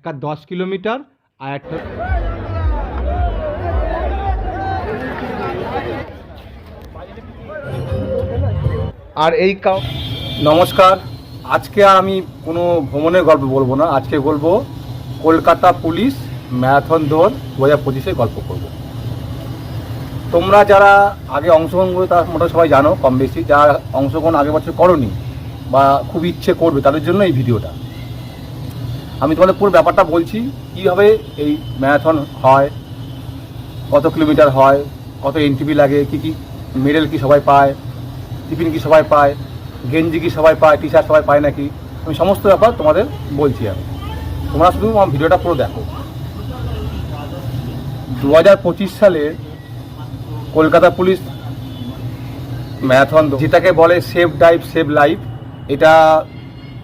একটা 10 কিলোমিটার আর একটা আর এই নমস্কার। আজকে আর আমি কোনো ভ্রমণের গল্প বলবো না, আজকে বলবো কলকাতা পুলিশ ম্যারাথন দৌড় 2025-এর গল্প করব। তোমরা যারা আগে অংশগ্রহণ করে তারা মোটামুটি সবাই জানো কম বেশি, যারা অংশগ্রহণ আগের বছর করোনি বা খুব ইচ্ছে করবে তাদের জন্য এই ভিডিওটা। আমি তোমাদের পুরো ব্যাপারটা বলছি, কীভাবে এই ম্যারাথন হয়, কত কিলোমিটার হয়, কত এন্ট্রি লাগে, কী কী মেডেল কি সবাই পায়, টিফিন কি সবাই পায়, গেঞ্জি কি সবাই পায়, টি শার্ট সবাই পায় নাকি, আমি সমস্ত ব্যাপার তোমাদের বলছি। তোমরা শুধু আমার ভিডিওটা পুরো দেখো। 2025 সালে কলকাতা পুলিশ ম্যারাথন, যেটাকে বলে সেভ ড্রাইভ সেভ লাইফ, এটা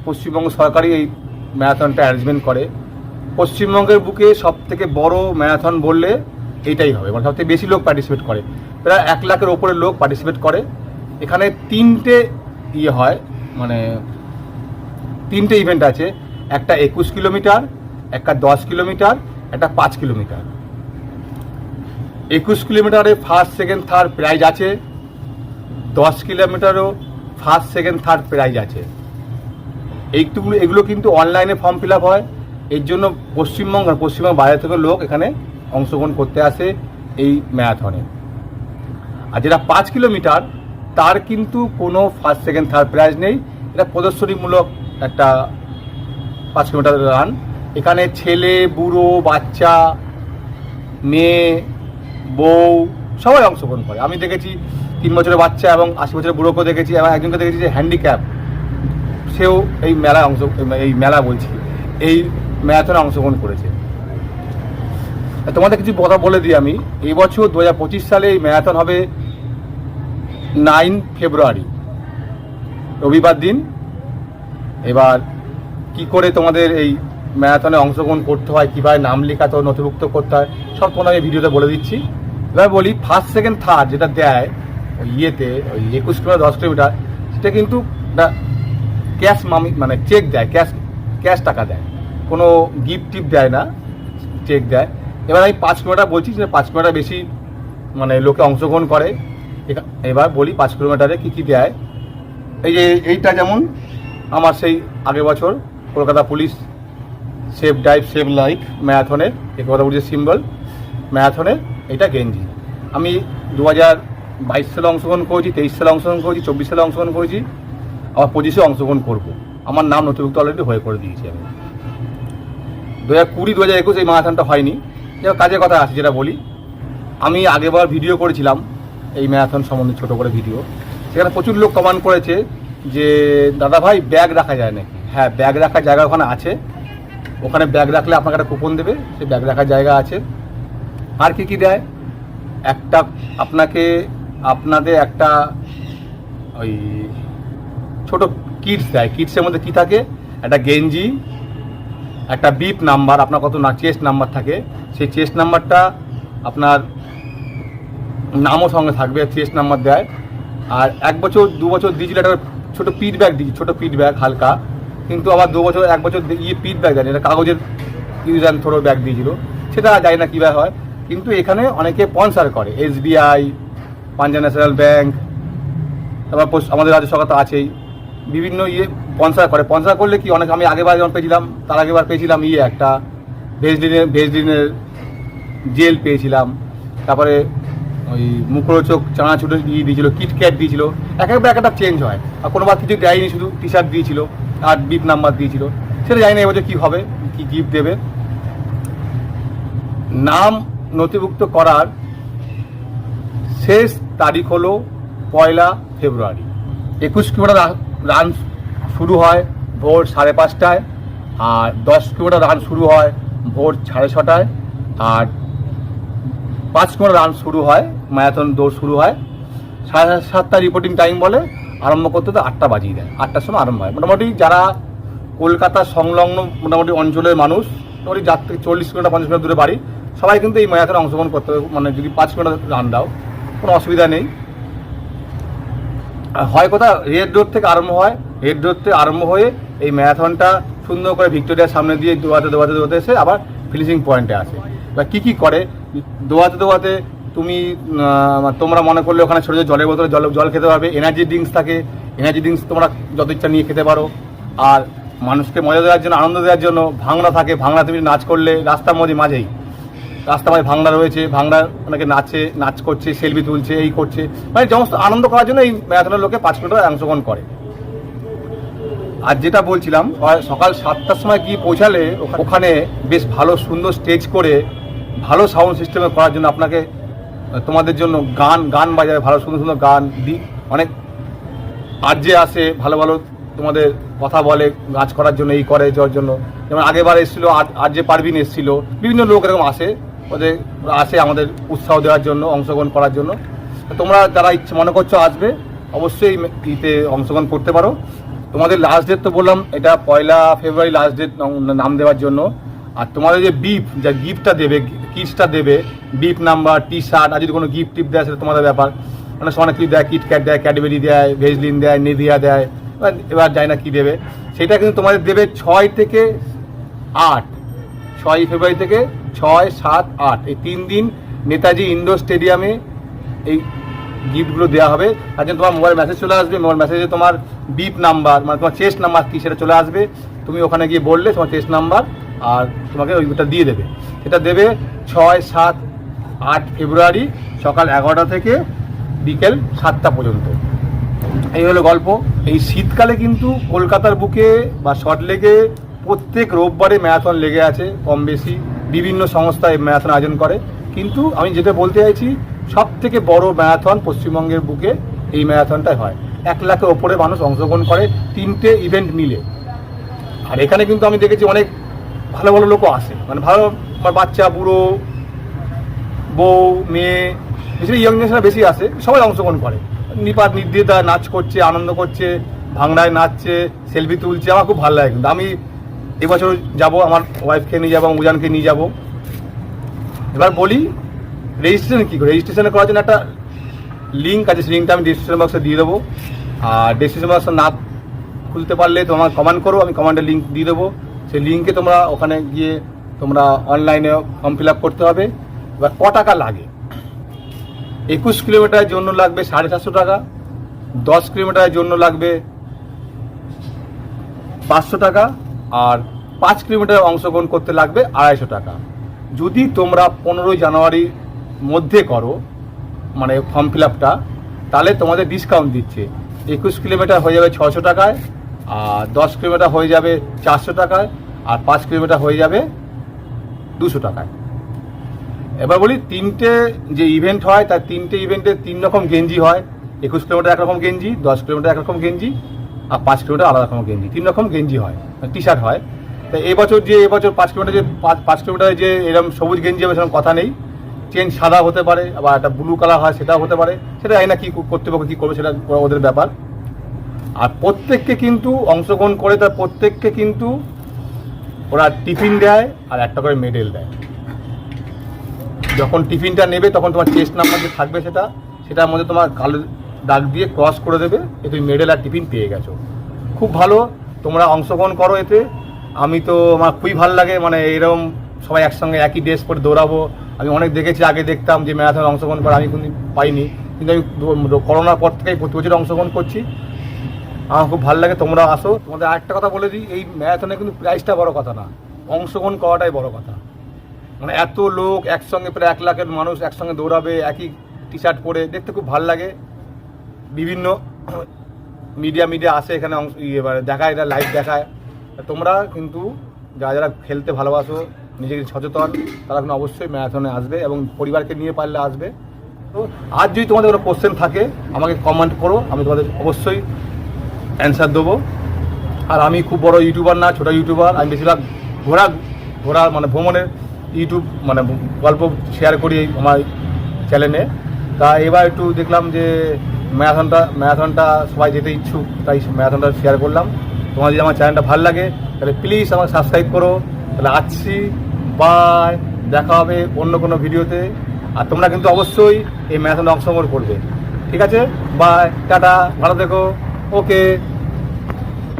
পশ্চিমবঙ্গ সরকারই এই ম্যারাথনটা অ্যারেঞ্জমেন্ট করে। পশ্চিমবঙ্গের বুকে সবথেকে বড় ম্যারাথন বললে এইটাই হবে, মানে সবথেকে বেশি লোক পার্টিসিপেট করে, প্রায় 1 লাখের ওপরে লোক পার্টিসিপেট করে। এখানে 3টে হয়, মানে 3টে ইভেন্ট আছে, একটা 21 কিলোমিটার, একটা 10 কিলোমিটার, একটা 5 কিলোমিটার। 21 কিলোমিটারে ফার্স্ট সেকেন্ড থার্ড প্রাইজ আছে, 10 কিলোমিটারও ফার্স্ট সেকেন্ড থার্ড প্রাইজ আছে। এগুলো কিন্তু অনলাইনে ফর্ম ফিল আপ হয়, এর জন্য পশ্চিমবঙ্গ বাইরে থেকে লোক এখানে অংশগ্রহণ করতে আসে এই ম্যারাথনে। আর যেটা 5 কিলোমিটার তার কিন্তু কোনো ফার্স্ট সেকেন্ড থার্ড প্রাইজ নেই, এটা প্রদর্শনীমূলক একটা 5 কিলোমিটার রান। এখানে ছেলে, বুড়ো, বাচ্চা, মেয়ে, বউ সবাই অংশগ্রহণ করে। আমি দেখেছি 3 বছরের বাচ্চা এবং 80 বছরের বুড়োকেও দেখেছি, এবং একজনকে দেখেছি যে হ্যান্ডিক্যাপ, সেও এই ম্যারাথনে অংশগ্রহণ করেছে। তোমাদের কিছু কথা বলে দিই আমি, এই বছর 2025 সালে এই ম্যারাথন হবে 9 ফেব্রুয়ারি রবিবার দিন। এবার কি করে তোমাদের এই ম্যারাথনে অংশগ্রহণ করতে হয়, কীভাবে নাম লেখাতে হয়, নথিভুক্ত করতে হয়, সব তোমাদের এই ভিডিওতে বলে দিচ্ছি। এবার বলি, ফার্স্ট সেকেন্ড থার্ড যেটা দেয় ওই 21 কিলোমিটার 10 কিলোমিটার, সেটা কিন্তু ক্যাশ মানে চেক দেয়, ক্যাশ টাকা দেয়, কোনো গিফট টিপ দেয় না, চেক দেয়। এবার আমি 5 কিলোমিটার বলছি, যে 5 কিলোমিটার বেশি মানে লোকে অংশগ্রহণ করে। এবার বলি 5 কিলোমিটারে কী কী দেয়। এই যে এইটা যেমন আমার সেই আগের বছর Kolkata police safe drive save life ম্যারাথনের, এই কথা বলছি সিম্বল ম্যারাথনের, এটা গেঞ্জি। আমি 2022 সালে অংশগ্রহণ করেছি, 23 সালে অংশগ্রহণ করেছি, 24 সালে অংশগ্রহণ করেছি, আবার 25-এ অংশগ্রহণ করবো। আমার নাম নথিভুক্ত অলরেডি করে দিয়েছি আমি। 2020, 2021 এই ম্যারাথনটা হয়নি। যে কাজের কথা আছে যেটা বলি, আমি আগেবার ভিডিও করেছিলাম এই ম্যারাথন সম্বন্ধে, ছোটো করে ভিডিও। সেখানে প্রচুর লোক কমেন্ট করেছে যে দাদা ভাই ব্যাগ রাখা যায় নাকি। হ্যাঁ, ব্যাগ রাখার জায়গা ওখানে আছে, ওখানে ব্যাগ রাখলে আপনাকে একটা কুপন দেবে, সেই ব্যাগ রাখার জায়গা আছে। আর কি দেয়, একটা আপনাদের একটা ওই ছোট কিটস দেয়। কিটসের মধ্যে কি থাকে, একটা গেঞ্জি, একটা বিপ নাম্বার, আপনার কত না চেস্ট নাম্বার থাকে, সেই চেস্ট নাম্বারটা আপনার নামও সঙ্গে থাকবে, চেস্ট নাম্বার দেয়। আর 1 বছর 2 বছর দিয়েছিল একটা ছোটো পিট ব্যাগ দিয়েছি, ছোটো পিট ব্যাগ হালকা, কিন্তু আবার 1 বছর পিট ব্যাগ দেয়নি, এটা কাগজের ইউজ অ্যান্ড থ্রো ব্যাগ দিয়েছিল, সেটা জানি না কীভাবে হয়। কিন্তু এখানে অনেকে স্পন্সর করে, SBI, পাঞ্জাব ন্যাশনাল ব্যাংক, তারপর আমাদের রাজ্য সরকার তো আছেই, বিভিন্ন স্পন্সর করে। স্পন্সর করলে কি অনেক, আমি আগেবার যখন পেয়েছিলাম, তার আগেবার পেয়েছিলাম একটা ভেজলিনের জেল পেয়েছিলাম, তারপরে ওই মুখরোচক চানাচুরের দিয়েছিল, কিটক্যাট দিয়েছিল, একবার একটা চেঞ্জ হয়। আর কোনোবার কিছু দেয়নি, শুধু টি শার্ট দিয়েছিল আর বিপ নাম্বার দিয়েছিল, সেটা জানি না এবছর কী হবে, কী গিফট দেবে। নাম নথিভুক্ত করার শেষ তারিখ হলো 1 ফেব্রুয়ারি। 21 কিলোমিটার রান শুরু হয় ভোর 5:30টায়, আর 10 কিলোমিটার রান শুরু হয় ভোর 6:30টায়, আর 5 কিলোমিটার রান শুরু হয়, ম্যারাথন দৌড় শুরু হয় 7:30টা রিপোর্টিং টাইম বলে। আরম্ভ করতে তো 8টা বাজিয়ে দেয়, 8টার সময় আরম্ভ হয়। মোটামুটি যারা কলকাতা সংলগ্ন মোটামুটি অঞ্চলের মানুষ, মোটামুটি যার থেকে 40 কিলোমিটার 50 কিলোমিটার দূরে বাড়ি, সবাই কিন্তু এই ম্যারাথনে অংশগ্রহণ করতে হবে। মানে যদি 5 কিলোমিটার রান দাও কোনো অসুবিধা নেই। হয় কথা রেড রোড থেকে আরম্ভ হয়, রেড রোড থেকে আরম্ভ হয়ে এই ম্যারাথনটা সুন্দর করে ভিক্টোরিয়ার সামনে দিয়ে দৌড়াতে এসে আবার ফিনিশিং পয়েন্টে আসে। এবার কী করে দৌড়াতে তোমরা মনে করলে ওখানে ছোটো জলের বোতলে জল খেতে পারবে, এনার্জি ড্রিঙ্কস থাকে, এনার্জি ড্রিঙ্কস তোমরা যত ইচ্ছা নিয়ে খেতে পারো। আর মানুষকে মজা দেওয়ার জন্য, আনন্দ দেওয়ার জন্য ভাংড়া থাকে, ভাংড়া তুমি নাচ করলে রাস্তার মাঝেই ভাংড়া রয়েছে, ভাংড়া অনেকে নাচ করছে, সেলফি তুলছে, এই করছে, মানে সমস্ত আনন্দ করার জন্য এই ম্যারাথনের লোকে 5 কিলোমিটার অংশগ্রহণ করে। আর যেটা বলছিলাম, সকাল 7টার সময় গিয়ে পৌঁছালে ওখানে বেশ ভালো সুন্দর স্টেজ করে ভালো সাউন্ড সিস্টেমে করার জন্য আপনাকে তোমাদের জন্য গান বাজায়, ভালো সুন্দর গান অনেক আরজে আসে, ভালো তোমাদের কথা বলে নাচ করার জন্য, এই করে যাওয়ার জন্য। যেমন আগেবার এসেছিলো আরজে পারভিন এসেছিলো, বিভিন্ন লোক এরকম আসে, আসে আমাদের উৎসাহ দেওয়ার জন্য, অংশগ্রহণ করার জন্য। তোমরা যারা ইচ্ছে মনে করছো আসবে, অবশ্যই ইতে অংশগ্রহণ করতে পারো। তোমাদের লাস্ট ডেট তো বললাম, এটা 1 ফেব্রুয়ারি লাস্ট ডেট নাম দেওয়ার জন্য। আর তোমাদের যে গিফটটা দেবে, কিটসটা দেবে, বিপ নাম্বার, টি-শার্ট, আর যদি কোনো গিফট দেয় সেটা তোমাদের ব্যাপার। মানে অনেক কিছু দেয়, কিটক্যাট দেয়, ক্যাডবেরি দেয়, ভেজলিন দেয়, নেভিয়া দেয়, এবার যায় না কি দেবে, সেটা কিন্তু তোমাদের দেবে 6 থেকে 8, 6 ফেব্রুয়ারি থেকে 6, 7, 8 এই 3 দিন নেতাজি ইন্ডোর স্টেডিয়ামে এই গিফটগুলো দেওয়া হবে। তার জন্য তোমার মোবাইল মেসেজ চলে আসবে, মোবাইল মেসেজে তোমার বিপ নাম্বার, মানে তোমার চেস্ট নাম্বার কী সেটা চলে আসবে। তুমি ওখানে গিয়ে বললে তোমার চেস্ট নাম্বার, আর তোমাকে ওইটা দিয়ে দেবে। সেটা দেবে 6, 7, 8 ফেব্রুয়ারি সকাল 11টা থেকে বিকেল 7টা পর্যন্ত। এই হলো গল্প। এই শীতকালে কিন্তু কলকাতার বুকে বা সল্টলেকে প্রত্যেক রোববারে ম্যারাথন লেগে আছে কম বেশি, বিভিন্ন সংস্থা এই ম্যারাথন আয়োজন করে। কিন্তু আমি যেটা বলতে চাইছি, সব থেকে বড় ম্যারাথন পশ্চিমবঙ্গের বুকে এই ম্যারাথনটাই হয়। 1 লাখের ওপরে মানুষ অংশগ্রহণ করে 3টে ইভেন্ট মিলে। আর এখানে কিন্তু আমি দেখেছি অনেক ভালো লোকও আসে, মানে ভালো বাচ্চা, বুড়ো, বউ, মেয়ে, বেশি ইয়ং জেনারেশন বেশি আসে, সবাই অংশগ্রহণ করে। নির্দ্বিধা নাচ করছে, আনন্দ করছে, ভাংড়ায় নাচছে, সেলফি তুলছে। আমার খুব ভালো লাগে। কিন্তু আমি এবছর যাব, আমার ওয়াইফকে নিয়ে যাবো, উজানকে নিয়ে যাব। এবার বলি রেজিস্ট্রেশন কী করে। রেজিস্ট্রেশন করার জন্য একটা লিঙ্ক আছে, সেই লিঙ্কটা আমি ডিসক্রিপশন বক্সে দিয়ে দেবো। আর ডিসক্রিপশন বক্সে না খুলতে পারলে তোমার কমেন্ট করো, আমি কমেন্টের লিঙ্ক দিয়ে দেবো। সেই লিঙ্কে তোমরা ওখানে গিয়ে তোমরা অনলাইনে ফর্ম ফিল আপ করতে হবে। এবার ক টাকা লাগে, 21 কিলোমিটারের জন্য লাগবে 750 টাকা, 10 কিলোমিটারের জন্য লাগবে 500 টাকা, আর 5 কিলোমিটার অংশগ্রহণ করতে লাগবে 250 টাকা। যদি তোমরা 15 জানুয়ারির মধ্যে করো, মানে ফর্ম ফিল আপটা, তাহলে তোমাদের ডিসকাউন্ট দিচ্ছে। 21 কিলোমিটার হয়ে যাবে 600 টাকায়, আর 10 কিলোমিটার হয়ে যাবে 400 টাকায়, আর 5 কিলোমিটার হয়ে যাবে 200 টাকায়। এবার বলি 3টে যে ইভেন্ট হয়, তার 3টে ইভেন্টে 3 রকম গেঞ্জি হয়। 21 কিলোমিটার একরকম গেঞ্জি, 10 কিলোমিটার একরকম গেঞ্জি, আর 5 কিলোমিটার আলাদা রকম গেঞ্জি, 3 রকম গেঞ্জি হয়, টি-শার্ট হয়। তো এবছর 5 কিলোমিটার যে 5 কিলোমিটারে যে এরকম সবুজ গেঞ্জি হবে সেরকম কথা নেই। চেন সাদা হতে পারে, আবার একটা ব্লু কালার হয়, সেটাও হতে পারে। সেটা জানি না কী কর্তৃপক্ষ কী করবে, সেটা ওদের ব্যাপার। আর প্রত্যেককে কিন্তু অংশগ্রহণ করে তার প্রত্যেককে কিন্তু ওরা টিফিন দেয় আর একটা করে মেডেল দেয়। যখন টিফিনটা নেবে তখন তোমার চেস্ট নাম্বার যে থাকবে সেটার মধ্যে তোমার কালো দাগ দিয়ে ক্রস করে দেবে, এ তুমি মেডেল আর টিফিন পেয়ে গেছো। খুব ভালো, তোমরা অংশগ্রহণ করো এতে। আমি তো আমার খুবই ভালো লাগে, মানে এরকম সবাই একসঙ্গে একই ড্রেস পরে দৌড়াবো। আমি অনেক দেখেছি, আগে দেখতাম যে ম্যারাথনে অংশগ্রহণ করে, আমি কিন্তু পাইনি। কিন্তু আমি করোনার পর থেকেই প্রতি বছর অংশগ্রহণ করছি। আমার খুব ভালো লাগে, তোমরা আসো। তোমাদের আরেকটা কথা বলে দিই, এই ম্যারাথনে কিন্তু প্রাইসটা বড় কথা না, অংশগ্রহণ করাটাই বড় কথা। মানে এত লোক একসঙ্গে, প্রায় 1 লাখের মানুষ একসঙ্গে দৌড়াবে একই টি-শার্ট পরে, দেখতে খুব ভালো লাগে। বিভিন্ন মিডিয়া আসে এখানে দেখায়, এটা লাইভ দেখায়। তোমরা কিন্তু যারা খেলতে ভালোবাসো, নিজেকে সচেতন, তারা কিন্তু অবশ্যই ম্যারাথনে আসবে এবং পরিবারকে নিয়ে পারলে আসবে। তো আজ যদি তোমাদের কোনো কোশ্চেন থাকে আমাকে কমেন্ট করো, আমি তোমাদের অবশ্যই অ্যান্সার দেবো। আর আমি খুব বড় ইউটিউবার না, ছোটো ইউটিউবার। আমি বেশিরভাগ ঘোরা মানে ভ্রমণের ইউটিউব মানে গল্প শেয়ার করি আমার চ্যানেলে। তা এবার একটু দেখলাম যে ম্যারাথনটা সবাই যেতে ইচ্ছুক, তাই ম্যারাথনটা শেয়ার করলাম। তোমার যদি আমার চ্যানেলটা ভালো লাগে তাহলে প্লিজ আমাকে সাবস্ক্রাইব করো। তাহলে আসছি, বাই, দেখা হবে অন্য কোনো ভিডিওতে। আর তোমরা কিন্তু অবশ্যই এই ম্যারাথনে অংশগ্রহণ করবে, ঠিক আছে? বাই, টাটা, ভালো থেকো, ওকে।